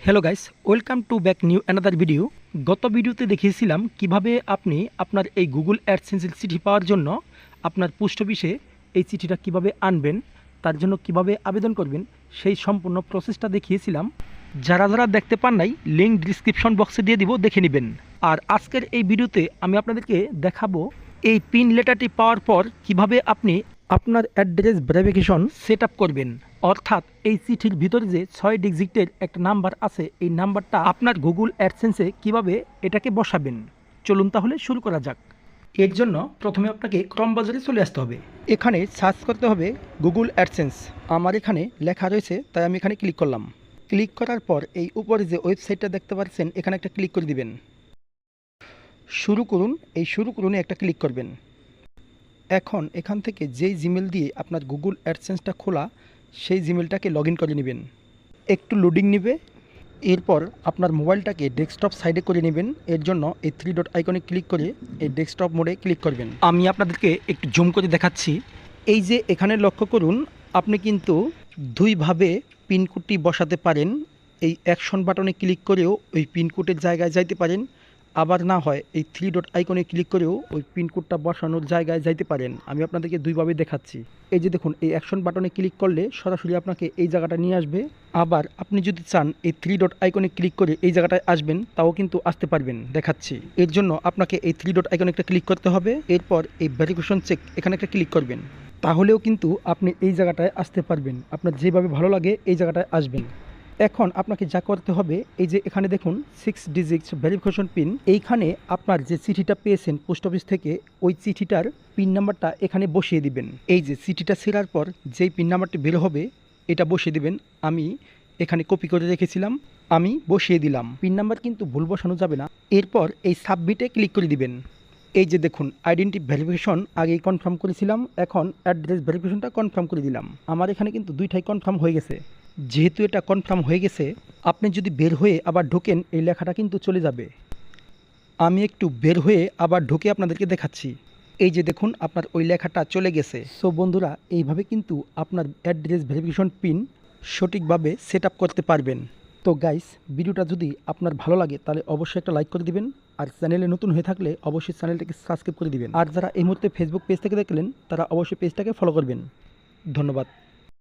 Hello guys, welcome to back new another video. গত ভিডিওতে দেখিয়েছিলাম কিভাবে আপনি আপনার এই গুগল অ্যাডসেন্সের চিঠি পাওয়ার জন্য আপনার পোস্ট অফিসে এই চিঠিটা কিভাবে আনবেন, তার জন্য কিভাবে আবেদন করবেন, সেই সম্পূর্ণ প্রসেসটা দেখিয়েছিলাম। যারা যারা দেখতে পান নাই, লিঙ্ক ডিসক্রিপশন বক্সে দিয়ে দিব, দেখে নেবেন। আর আজকের এই ভিডিওতে আমি আপনাদেরকে দেখাবো এই পিন লেটারটি পাওয়ার পর কিভাবে আপনি আপনার অ্যাড্রেস ভেরিফিকেশন সেট আপ করবেন। অর্থাৎ এই চিঠির ভিতরে যে 6 ডিজিটের একটা নাম্বার আছে, এই নাম্বারটা আপনার গুগল অ্যাডসেন্সে কিভাবে এটাকে বসাবেন। চলুন তাহলে শুরু করা যাক। এর জন্য প্রথমে আপনাকে ক্রম বাজারে চলে আসতে হবে। এখানে সার্চ করতে হবে গুগল অ্যাডসেন্স। আমার এখানে লেখা রয়েছে, তাই আমি এখানে ক্লিক করলাম। ক্লিক করার পর এই উপরে যে ওয়েবসাইটটা দেখতে পাচ্ছেন, এখানে একটা ক্লিক করে দিবেন। শুরু করুন, এই শুরু করুনে একটা ক্লিক করবেন। এখন এখান থেকে যেই জিমেল দিয়ে আপনার গুগল অ্যাডসেন্সটা খোলা, সেই জিমেলটাকে লগ ইন করে নেবেন। একটু লোডিং নেবে। এরপর আপনার মোবাইলটাকে ডেস্কটপ সাইডে করে নেবেন। এর জন্য এই 3 ডট আইকনে ক্লিক করে এই ডেস্কটপ মোডে ক্লিক করবেন। আমি আপনাদেরকে একটু জুম করে দেখাচ্ছি। এই যে এখানে লক্ষ্য করুন, আপনি কিন্তু দুইভাবে পিনকোডটি বসাতে পারেন। এই অ্যাকশন বাটনে ক্লিক করেও ওই পিনকোডের জায়গায় যাইতে পারেন, আবার না হয় এই 3 ডট আইকনে ক্লিক করেও ওই পিনকোডটা বসানোর জায়গায় যাইতে পারেন। আমি আপনাদেরকে দুইভাবে দেখাচ্ছি। এই যে দেখুন, এই অ্যাকশন বাটনে ক্লিক করলে সরাসরি আপনাকে এই জায়গাটা নিয়ে আসবে। আবার আপনি যদি চান এই 3 ডট আইকনে ক্লিক করে এই জায়গাটায় আসবেন, তাও কিন্তু আসতে পারবেন, দেখাচ্ছি। এর জন্য আপনাকে এই 3 ডট আইকনে একটা ক্লিক করতে হবে। এরপর এই ভেরিফিকেশন চেক এখানে একটা ক্লিক করবেন। তাহলেও কিন্তু আপনি এই জায়গাটায় আসতে পারবেন। আপনার যেভাবে ভালো লাগে এই জায়গাটায় আসবেন। এখন আপনাকে যা করতে হবে, এই যে এখানে দেখুন 6 ডিজিটস ভেরিফিকেশন পিন, এইখানে আপনার যে চিঠিটা পেয়েছেন পোস্ট অফিস থেকে, ওই চিঠিটার পিন নাম্বারটা এখানে বসিয়ে দিবেন। এই যে চিঠিটা ছেড়ার পর যেই পিন নাম্বারটি বের হবে, এটা বসিয়ে দিবেন। আমি এখানে কপি করে রেখেছিলাম, আমি বসিয়ে দিলাম। পিন নাম্বার কিন্তু ভুল বসানো যাবে না। এরপর এই সাবমিটে ক্লিক করে দিবেন। এই যে দেখুন, আইডেন্টি ভেরিফিকেশন আগেই কনফার্ম করেছিলাম, এখন অ্যাড্রেস ভেরিফিকেশনটা কনফার্ম করে দিলাম। আমার এখানে কিন্তু দুইটাই কনফার্ম হয়ে গেছে। যেহেতু এটা কনফার্ম হয়ে গেছে, আপনি যদি বের হয়ে আবার ঢোকেন, এই লেখাটা কিন্তু চলে যাবে। আমি একটু বের হয়ে আবার ঢুকে আপনাদেরকে দেখাচ্ছি। এই যে দেখুন, আপনার ওই লেখাটা চলে গেছে। সো বন্ধুরা, এইভাবে কিন্তু আপনার অ্যাড্রেস ভেরিফিকেশন পিন সঠিকভাবে সেট আপ করতে পারবেন। তো গাইস, ভিডিওটা যদি আপনার ভালো লাগে তাহলে অবশ্যই একটা লাইক করে দিবেন। আর চ্যানেলে নতুন হয়ে থাকলে অবশ্যই চ্যানেলটাকে সাবস্ক্রাইব করে দিবেন। আর যারা এই মুহূর্তে ফেসবুক পেজ থেকে দেখলেন, তারা অবশ্যই পেজটাকে ফলো করবেন। ধন্যবাদ।